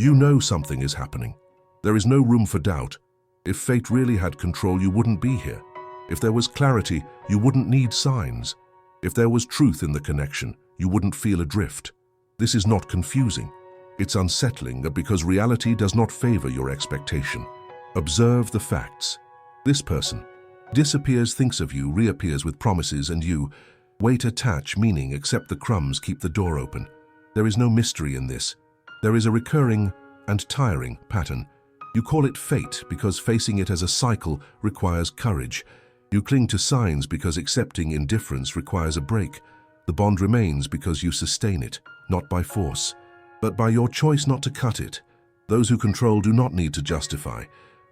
You know something is happening. There is no room for doubt. If fate really had control, you wouldn't be here. If there was clarity, you wouldn't need signs. If there was truth in the connection, you wouldn't feel adrift. This is not confusing. It's unsettling because reality does not favor your expectation. Observe the facts. This person disappears, thinks of you, reappears with promises, and you wait, attach meaning, accept the crumbs, keep the door open. There is no mystery in this. There is a recurring and tiring pattern. You call it fate because facing it as a cycle requires courage. You cling to signs because accepting indifference requires a break. The bond remains because you sustain it, not by force, but by your choice not to cut it. Those who control do not need to justify.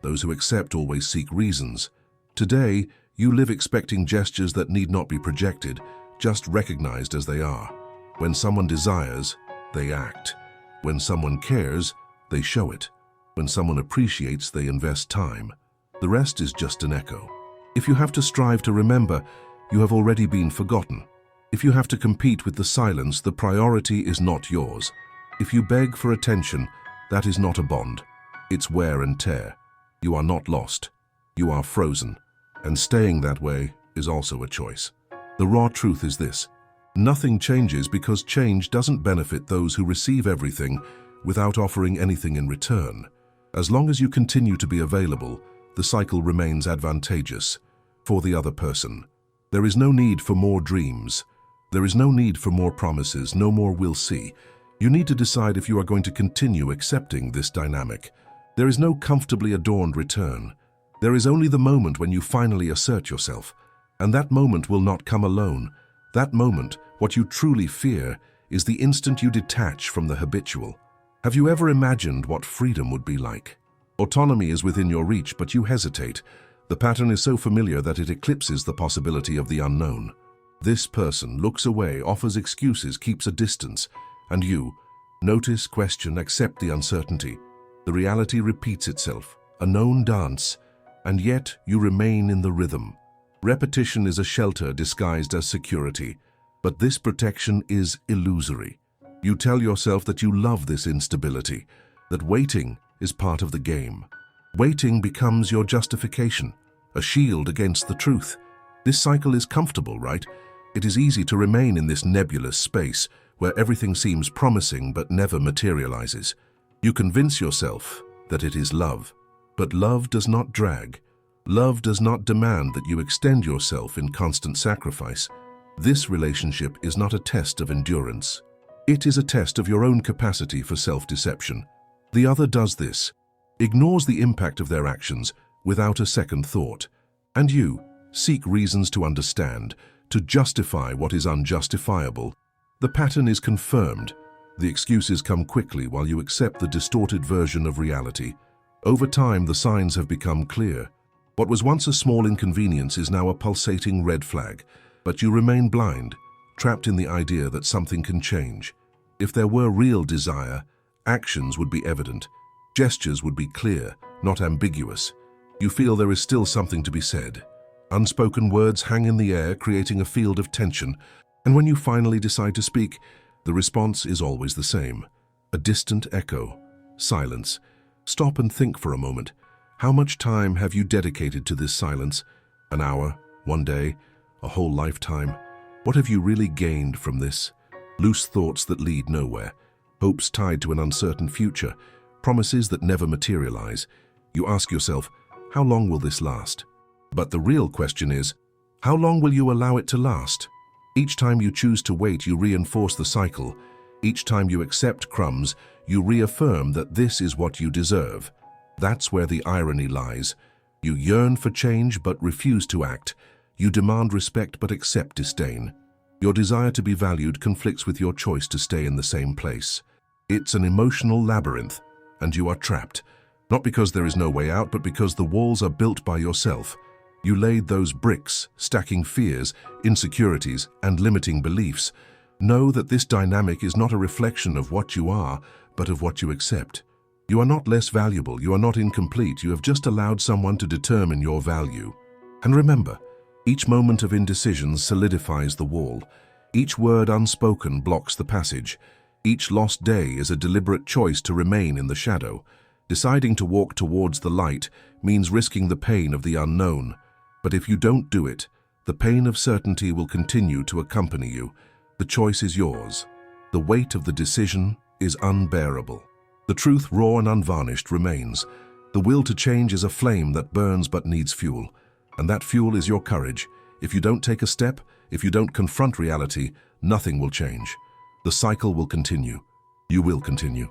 Those who accept always seek reasons. Today, you live expecting gestures that need not be projected, just recognized as they are. When someone desires, they act. When someone cares, they show it. When someone appreciates, they invest time. The rest is just an echo. If you have to strive to remember, you have already been forgotten. If you have to compete with the silence, the priority is not yours. If you beg for attention, that is not a bond. It's wear and tear. You are not lost. You are frozen. And staying that way is also a choice. The raw truth is this: nothing changes because change doesn't benefit those who receive everything without offering anything in return. As long as you continue to be available, the cycle remains advantageous for the other person. There is no need for more dreams. There is no need for more promises, no more "we'll see." You need to decide if you are going to continue accepting this dynamic. There is no comfortably adorned return. There is only the moment when you finally assert yourself. And that moment will not come alone. That moment, what you truly fear, is the instant you detach from the habitual. Have you ever imagined what freedom would be like? Autonomy is within your reach, but you hesitate. The pattern is so familiar that it eclipses the possibility of the unknown. This person looks away, offers excuses, keeps a distance, and you notice, question, accept the uncertainty. The reality repeats itself, a known dance, and yet you remain in the rhythm. Repetition is a shelter disguised as security, but this protection is illusory. You tell yourself that you love this instability, that waiting is part of the game. Waiting becomes your justification, a shield against the truth. This cycle is comfortable, right? It is easy to remain in this nebulous space where everything seems promising but never materializes. You convince yourself that it is love. But love does not drag. Love does not demand that you extend yourself in constant sacrifice. This relationship is not a test of endurance. It is a test of your own capacity for self-deception. The other does this, ignores the impact of their actions without a second thought. And you seek reasons to understand, to justify what is unjustifiable. The pattern is confirmed. The excuses come quickly while you accept the distorted version of reality. Over time, the signs have become clear. What was once a small inconvenience is now a pulsating red flag, but you remain blind, trapped in the idea that something can change. If there were real desire, actions would be evident. Gestures would be clear, not ambiguous. You feel there is still something to be said. Unspoken words hang in the air, creating a field of tension, and when you finally decide to speak, the response is always the same. A distant echo. Silence. Stop and think for a moment. How much time have you dedicated to this silence? An hour? 1 day? A whole lifetime? What have you really gained from this? Loose thoughts that lead nowhere. Hopes tied to an uncertain future. Promises that never materialize. You ask yourself, how long will this last? But the real question is, how long will you allow it to last? Each time you choose to wait, you reinforce the cycle. Each time you accept crumbs, you reaffirm that this is what you deserve. That's where the irony lies. You yearn for change but refuse to act. You demand respect but accept disdain. Your desire to be valued conflicts with your choice to stay in the same place. It's an emotional labyrinth, and you are trapped. Not because there is no way out, but because the walls are built by yourself. You laid those bricks, stacking fears, insecurities, and limiting beliefs. Know that this dynamic is not a reflection of what you are, but of what you accept. You are not less valuable, you are not incomplete, you have just allowed someone to determine your value. And remember, each moment of indecision solidifies the wall. Each word unspoken blocks the passage. Each lost day is a deliberate choice to remain in the shadow. Deciding to walk towards the light means risking the pain of the unknown. But if you don't do it, the pain of certainty will continue to accompany you. The choice is yours. The weight of the decision is unbearable. The truth, raw and unvarnished, remains. The will to change is a flame that burns but needs fuel. And that fuel is your courage. If you don't take a step, if you don't confront reality, nothing will change. The cycle will continue. You will continue.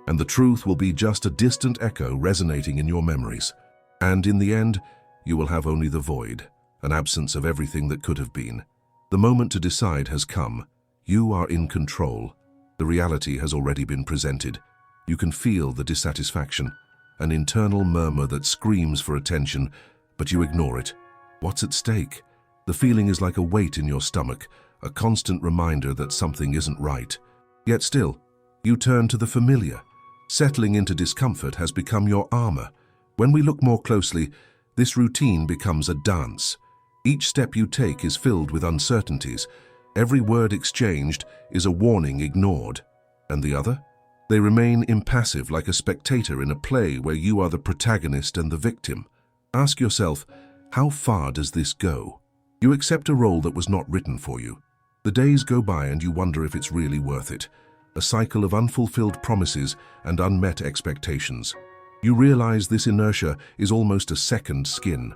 And the truth will be just a distant echo resonating in your memories. And in the end, you will have only the void, an absence of everything that could have been. The moment to decide has come. You are in control. The reality has already been presented. You can feel the dissatisfaction, an internal murmur that screams for attention, but you ignore it. What's at stake? The feeling is like a weight in your stomach, a constant reminder that something isn't right. Yet still, you turn to the familiar. Settling into discomfort has become your armor. When we look more closely, this routine becomes a dance. Each step you take is filled with uncertainties. Every word exchanged is a warning ignored. And the other? They remain impassive, like a spectator in a play where you are the protagonist and the victim. Ask yourself, how far does this go? You accept a role that was not written for you. The days go by and you wonder if it's really worth it. A cycle of unfulfilled promises and unmet expectations. You realize this inertia is almost a second skin.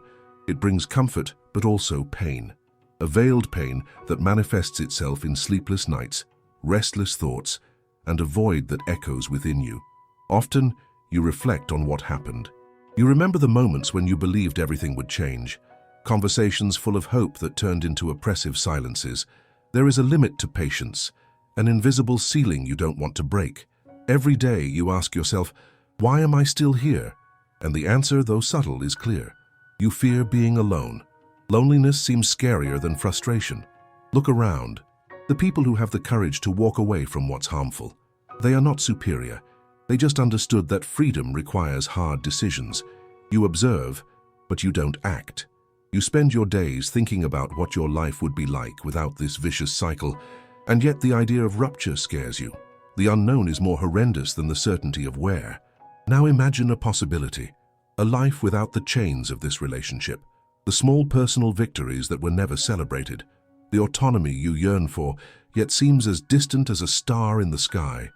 It brings comfort, but also pain. A veiled pain that manifests itself in sleepless nights, restless thoughts, and a void that echoes within you. Often, you reflect on what happened. You remember the moments when you believed everything would change. Conversations full of hope that turned into oppressive silences. There is a limit to patience, an invisible ceiling you don't want to break. Every day you ask yourself, why am I still here? And the answer, though subtle, is clear. You fear being alone. Loneliness seems scarier than frustration. Look around. The people who have the courage to walk away from what's harmful. They are not superior. They just understood that freedom requires hard decisions. You observe, but you don't act. You spend your days thinking about what your life would be like without this vicious cycle, and yet the idea of rupture scares you. The unknown is more horrendous than the certainty of where. Now imagine a possibility, a life without the chains of this relationship, the small personal victories that were never celebrated, the autonomy you yearn for, yet seems as distant as a star in the sky.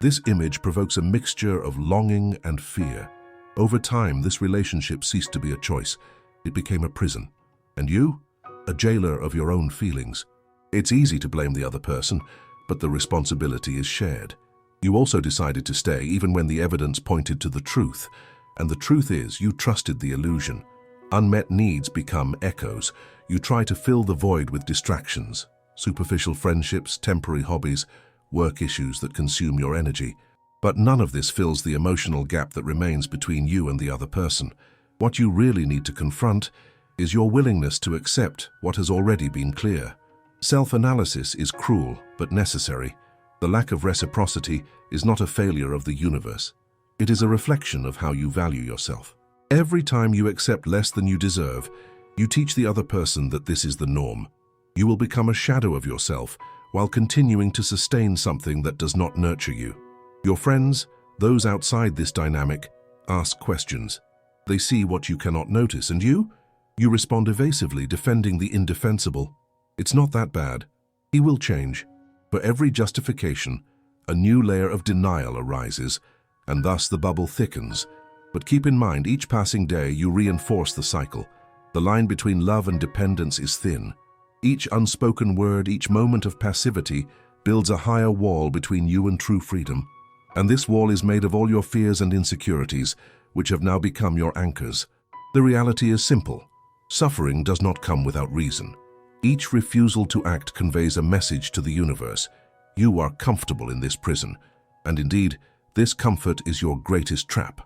This image provokes a mixture of longing and fear. Over time, this relationship ceased to be a choice. It became a prison. And you? A jailer of your own feelings. It's easy to blame the other person, but the responsibility is shared. You also decided to stay even when the evidence pointed to the truth. And the truth is, you trusted the illusion. Unmet needs become echoes. You try to fill the void with distractions, superficial friendships, temporary hobbies, work issues that consume your energy. But none of this fills the emotional gap that remains between you and the other person. What you really need to confront is your willingness to accept what has already been clear. Self-analysis is cruel but necessary. The lack of reciprocity is not a failure of the universe. It is a reflection of how you value yourself. Every time you accept less than you deserve, you teach the other person that this is the norm. You will become a shadow of yourself while continuing to sustain something that does not nurture you. Your friends, those outside this dynamic, ask questions. They see what you cannot notice, and you respond evasively, defending the indefensible. It's not that bad. He will change. For every justification, a new layer of denial arises, and thus the bubble thickens. But keep in mind, each passing day you reinforce the cycle. The line between love and dependence is thin. Each unspoken word, each moment of passivity builds a higher wall between you and true freedom. And this wall is made of all your fears and insecurities, which have now become your anchors. The reality is simple. Suffering does not come without reason. Each refusal to act conveys a message to the universe. You are comfortable in this prison, and indeed, this comfort is your greatest trap.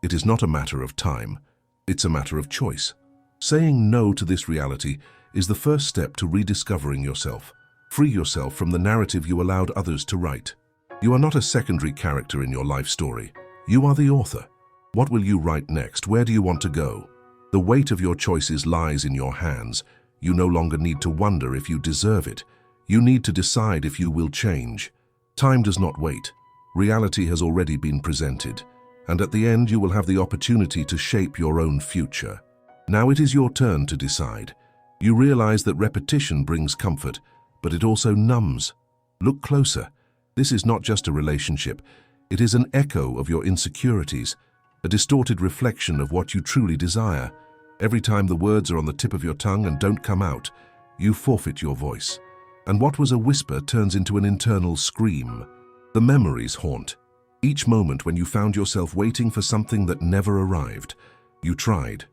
It is not a matter of time. It's a matter of choice. Saying no to this reality is the first step to rediscovering yourself. Free yourself from the narrative you allowed others to write. You are not a secondary character in your life story. You are the author. What will you write next? Where do you want to go? The weight of your choices lies in your hands. You no longer need to wonder if you deserve it. You need to decide if you will change. Time does not wait. Reality has already been presented, and at the end you will have the opportunity to shape your own future. Now it is your turn to decide. You realize that repetition brings comfort, but it also numbs. Look closer. This is not just a relationship. It is an echo of your insecurities, a distorted reflection of what you truly desire. Every time the words are on the tip of your tongue and don't come out, you forfeit your voice. And what was a whisper turns into an internal scream. The memories haunt. Each moment when you found yourself waiting for something that never arrived. You tried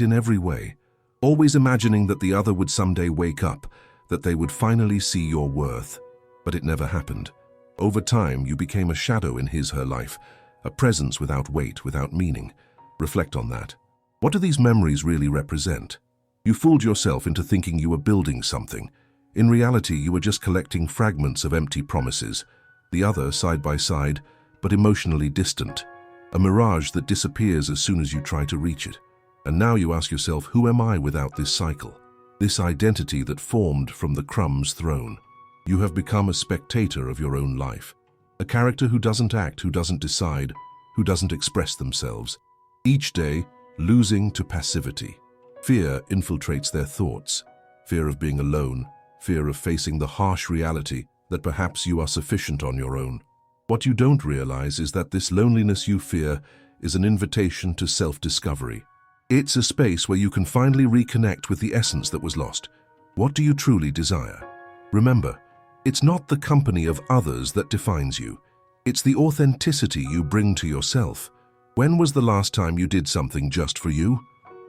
in every way, always imagining that the other would someday wake up, that they would finally see your worth. But it never happened. Over time, you became a shadow in his/her life, a presence without weight, without meaning. Reflect on that. What do these memories really represent? You fooled yourself into thinking you were building something. In reality, you were just collecting fragments of empty promises, the other side by side, but emotionally distant. A mirage that disappears as soon as you try to reach it. And now you ask yourself, who am I without this cycle? This identity that formed from the crumbs thrown. You have become a spectator of your own life. A character who doesn't act, who doesn't decide, who doesn't express themselves. Each day, losing to passivity. Fear infiltrates their thoughts. Fear of being alone. Fear of facing the harsh reality that perhaps you are sufficient on your own. What you don't realize is that this loneliness you fear is an invitation to self-discovery. It's a space where you can finally reconnect with the essence that was lost. What do you truly desire? Remember, it's not the company of others that defines you. It's the authenticity you bring to yourself. When was the last time you did something just for you?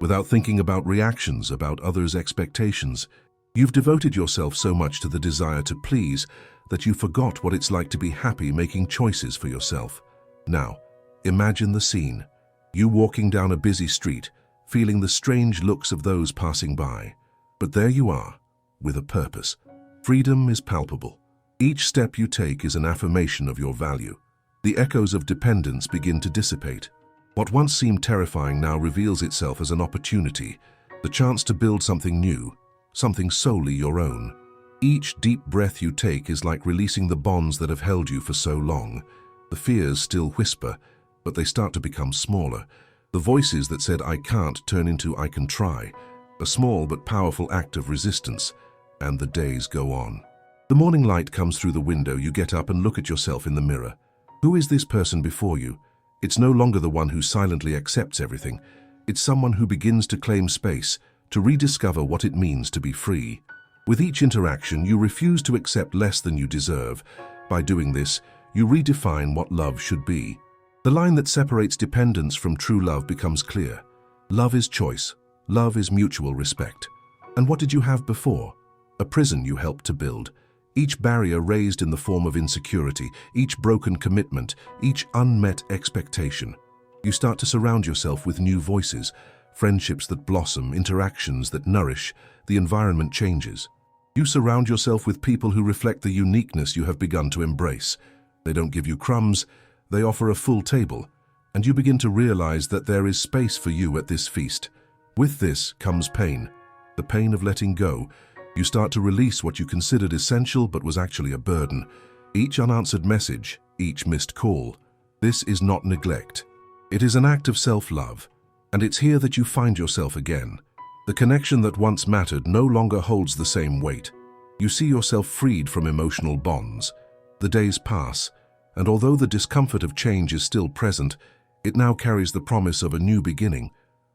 Without thinking about reactions, about others' expectations. You've devoted yourself so much to the desire to please that you forgot what it's like to be happy making choices for yourself. Now, imagine the scene. You walking down a busy street, feeling the strange looks of those passing by. But there you are, with a purpose. Freedom is palpable. Each step you take is an affirmation of your value. The echoes of dependence begin to dissipate. What once seemed terrifying now reveals itself as an opportunity, the chance to build something new, something solely your own. Each deep breath you take is like releasing the bonds that have held you for so long. The fears still whisper, but they start to become smaller. The voices that said, "I can't," turn into "I can try," a small but powerful act of resistance. And the days go on. The morning light comes through the window. You get up and look at yourself in the mirror. Who is this person before you? It's no longer the one who silently accepts everything. It's someone who begins to claim space, to rediscover what it means to be free. With each interaction, you refuse to accept less than you deserve. By doing this, you redefine what love should be. The line that separates dependence from true love becomes clear. Love is choice. Love is mutual respect. And what did you have before? A prison you helped to build. Each barrier raised in the form of insecurity, each broken commitment, each unmet expectation. You start to surround yourself with new voices, friendships that blossom, interactions that nourish. The environment changes. You surround yourself with people who reflect the uniqueness you have begun to embrace. They don't give you crumbs, they offer a full table, and you begin to realize that there is space for you at this feast. With this comes pain, the pain of letting go. You start to release what you considered essential but was actually a burden. Each unanswered message, each missed call. This is not neglect. It is an act of self-love, and it's here that you find yourself again. The connection that once mattered no longer holds the same weight. You see yourself freed from emotional bonds. The days pass, and although the discomfort of change is still present, it now carries the promise of a new beginning,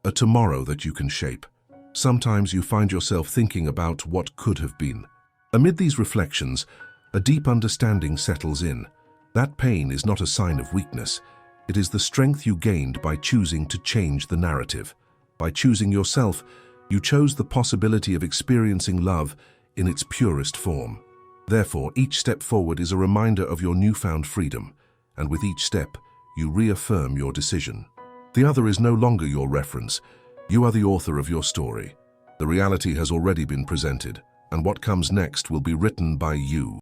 a tomorrow that you can shape. Sometimes you find yourself thinking about what could have been. Amid these reflections, a deep understanding settles in. That pain is not a sign of weakness. It is the strength you gained by choosing to change the narrative. By choosing yourself, you chose the possibility of experiencing love in its purest form. Therefore, each step forward is a reminder of your newfound freedom, and with each step, you reaffirm your decision. The other is no longer your reference. You are the author of your story. The reality has already been presented, and what comes next will be written by you.